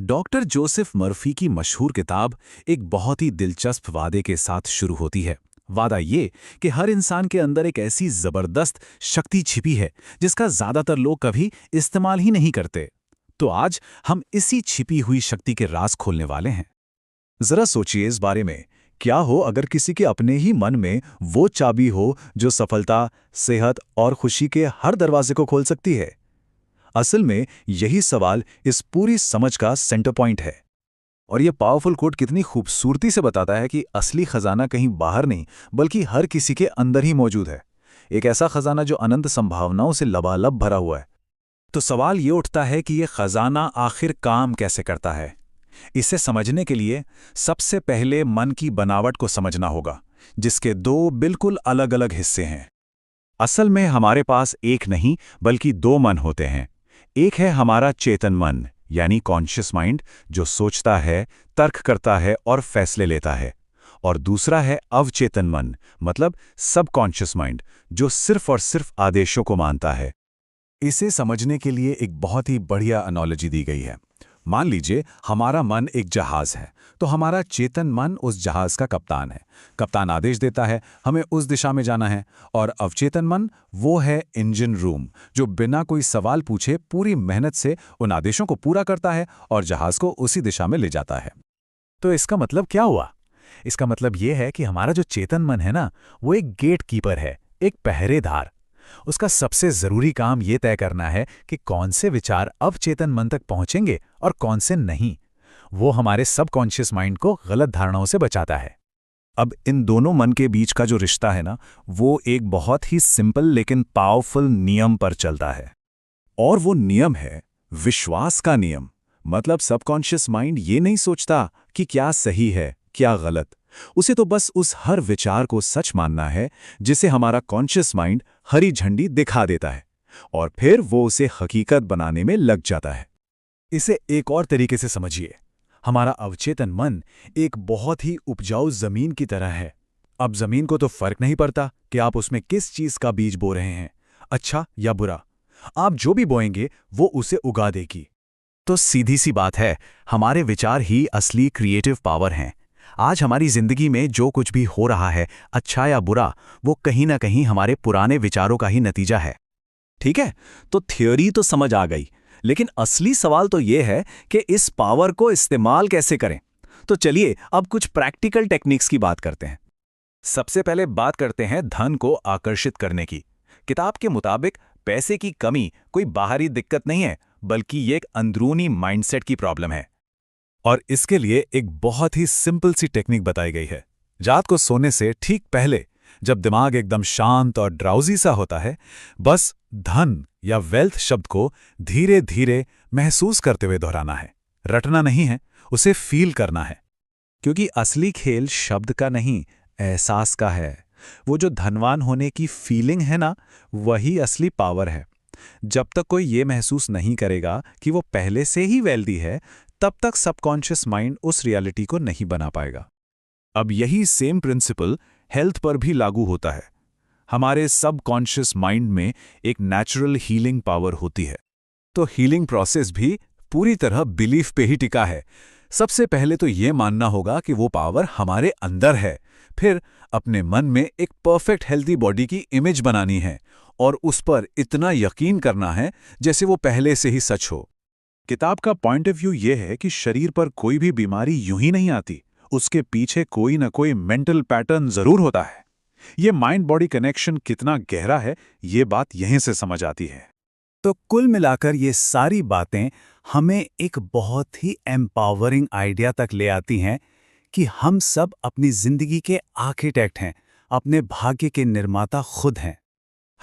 Doctor Joseph Murphy की मशहूर किताब एक बहुत ही दिलचस्प वादे के साथ शुरू होती है। वादा ये कि हर इंसान के अंदर एक ऐसी जबरदस्त शक्ति छिपी है जिसका ज्यादातर लोग कभी इस्तेमाल ही नहीं करते। तो आज हम इसी छिपी हुई शक्ति के राज खोलने वाले हैं। जरा सोचिए इस बारे में। क्या हो अगर किसी के अपने ही मन में वो चाबी हो जो सफलता, सेहत और खुशी के हर दरवाजे को खोल सकती है। असल में यही सवाल इस पूरी समझ का सेंटर पॉइंट है। और ये पावरफुल कोट कितनी खूबसूरती से बताता है कि असली खजाना कहीं बाहर नहीं बल्कि हर किसी के अंदर ही मौजूद है। एक ऐसा खजाना जो अनंत संभावनाओं से लबालब भरा हुआ है। तो सवाल ये उठता है कि ये खजाना आखिर काम कैसे करता है। इसे समझने के लिए सबसे पहले मन की बनावट को समझना होगा, जिसके दो बिल्कुल अलग अलग हिस्से हैं। असल में हमारे पास एक नहीं बल्कि दो मन होते हैं। एक है हमारा चेतन मन यानी कॉन्शियस माइंड, जो सोचता है, तर्क करता है और फैसले लेता है। और दूसरा है अवचेतन मन, मतलब सबकॉन्शियस माइंड, जो सिर्फ और सिर्फ आदेशों को मानता है। इसे समझने के लिए एक बहुत ही बढ़िया एनालॉजी दी गई है। मान लीजिए हमारा मन एक जहाज है, तो हमारा चेतन मन उस जहाज का कप्तान है। कप्तान आदेश देता है हमें उस दिशा में जाना है, और अवचेतन मन वो है इंजन रूम, जो बिना कोई सवाल पूछे पूरी मेहनत से उन आदेशों को पूरा करता है और जहाज को उसी दिशा में ले जाता है। तो इसका मतलब क्या हुआ? इसका मतलब ये है कि हमारा जो चेतन मन है ना, वो एक गेट कीपर है, एक पहरेदार। उसका सबसे जरूरी काम ये तय करना है कि कौन से विचार अवचेतन मन तक पहुंचेंगे और कौन से नहीं। वो हमारे सबकॉन्शियस माइंड को गलत धारणाओं से बचाता है। अब इन दोनों मन के बीच का जो रिश्ता है ना, वो एक बहुत ही सिंपल लेकिन पावरफुल नियम पर चलता है। और वो नियम है विश्वास का नियम। मतलब सबकॉन्शियस माइंड ये नहीं सोचता कि क्या सही है, क्या गलत। उसे तो बस उस हर विचार को सच मानना है जिसे हमारा कॉन्शियस माइंड हरी झंडी दिखा देता है, और फिर वो उसे हकीकत बनाने में लग जाता है। इसे एक और तरीके से समझिए। हमारा अवचेतन मन एक बहुत ही उपजाऊ जमीन की तरह है। अब जमीन को तो फर्क नहीं पड़ता कि आप उसमें किस चीज का बीज बो रहे हैं, अच्छा या बुरा। आप जो भी बोएंगे वो उसे उगा देगी। तो सीधी सी बात है, हमारे विचार ही असली क्रिएटिव पावर हैं। आज हमारी जिंदगी में जो कुछ भी हो रहा है, अच्छा या बुरा, वो कहीं ना कहीं हमारे पुराने विचारों का ही नतीजा है। ठीक है, तो थ्योरी तो समझ आ गई, लेकिन असली सवाल तो ये है कि इस पावर को इस्तेमाल कैसे करें। तो चलिए अब कुछ प्रैक्टिकल टेक्निक्स की बात करते हैं। सबसे पहले बात करते हैं धन को आकर्षित करने की। किताब के मुताबिक पैसे की कमी कोई बाहरी दिक्कत नहीं है, बल्कि ये एक अंदरूनी माइंडसेट की प्रॉब्लम है। और इसके लिए एक बहुत ही सिंपल सी टेक्निक बताई गई है। रात को सोने से ठीक पहले, जब दिमाग एकदम शांत और ड्राउजी सा होता है, बस धन या वेल्थ शब्द को धीरे धीरे महसूस करते हुए दोहराना है। रटना नहीं है, उसे फील करना है। क्योंकि असली खेल शब्द का नहीं, एहसास का है। वो जो धनवान होने की फीलिंग है ना, वही असली पावर है। जब तक कोई ये महसूस नहीं करेगा कि वो पहले से ही वेल्दी है, तब तक सबकॉन्शियस माइंड उस रियलिटी को नहीं बना पाएगा। अब यही सेम प्रिंसिपल हेल्थ पर भी लागू होता है। हमारे सबकॉन्शियस माइंड में एक नेचुरल हीलिंग पावर होती है। तो हीलिंग प्रोसेस भी पूरी तरह बिलीफ पे ही टिका है। सबसे पहले तो ये मानना होगा कि वो पावर हमारे अंदर है। फिर अपने मन में एक परफेक्ट हेल्दी बॉडी की इमेज बनानी है और उस पर इतना यकीन करना है जैसे वो पहले से ही सच हो। किताब का पॉइंट ऑफ व्यू ये है कि शरीर पर कोई भी बीमारी यूं ही नहीं आती, उसके पीछे कोई ना कोई मेंटल पैटर्न जरूर होता है। ये माइंड बॉडी कनेक्शन कितना गहरा है, ये बात यहीं से समझ आती है। तो कुल मिलाकर ये सारी बातें हमें एक बहुत ही एम्पावरिंग आइडिया तक ले आती हैं कि हम सब अपनी जिंदगी के आर्किटेक्ट हैं, अपने भाग्य के निर्माता खुद हैं।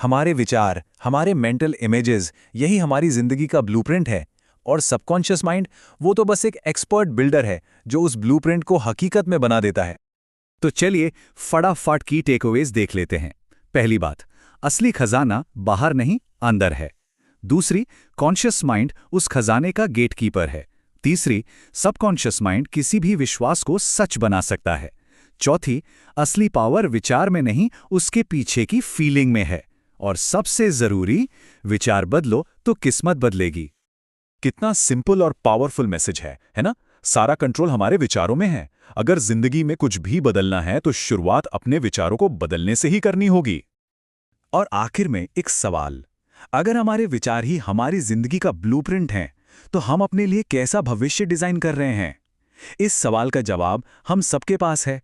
हमारे विचार, हमारे मेंटल इमेजेस, यही हमारी जिंदगी का ब्लूप्रिंट है। और सबकॉन्शियस माइंड वो तो बस एक एक्सपर्ट बिल्डर है जो उस ब्लूप्रिंट को हकीकत में बना देता है। तो चलिए फटाफट की टेकअवेज देख लेते हैं। पहली बात, असली खजाना बाहर नहीं, अंदर है। दूसरी, कॉन्शियस माइंड उस खजाने का गेटकीपर है। तीसरी, सबकॉन्शियस माइंड किसी भी विश्वास को सच बना सकता है। चौथी, असली पावर विचार में नहीं, उसके पीछे की फीलिंग में है। और सबसे जरूरी, विचार बदलो तो किस्मत बदलेगी। कितना सिंपल और पावरफुल मैसेज है ना? सारा कंट्रोल हमारे विचारों में है। अगर जिंदगी में कुछ भी बदलना है तो शुरुआत अपने विचारों को बदलने से ही करनी होगी। और आखिर में एक सवाल, अगर हमारे विचार ही हमारी जिंदगी का ब्लूप्रिंट हैं, तो हम अपने लिए कैसा भविष्य डिजाइन कर रहे हैं? इस सवाल का जवाब हम सबके पास है।